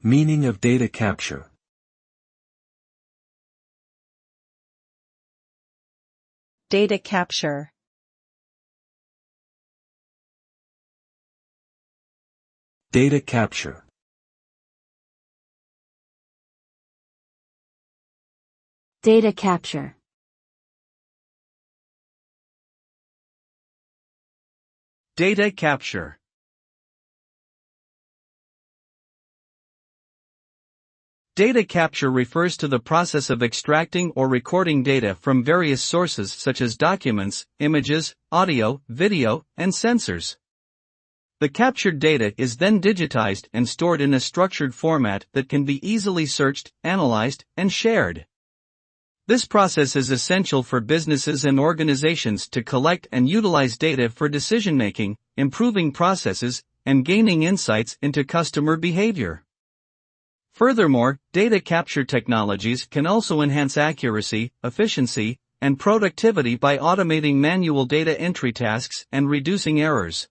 Meaning of data capture. Data capture. Data capture. Data capture. Data capture. Data capture refers to the process of extracting or recording data from various sources such as documents, images, audio, video, and sensors. The captured data is then digitized and stored in a structured format that can be easily searched, analyzed, and shared. This process is essential for businesses and organizations to collect and utilize data for decision-making, improving processes, and gaining insights into customer behavior. Furthermore, data capture technologies can also enhance accuracy, efficiency, and productivity by automating manual data entry tasks and reducing errors.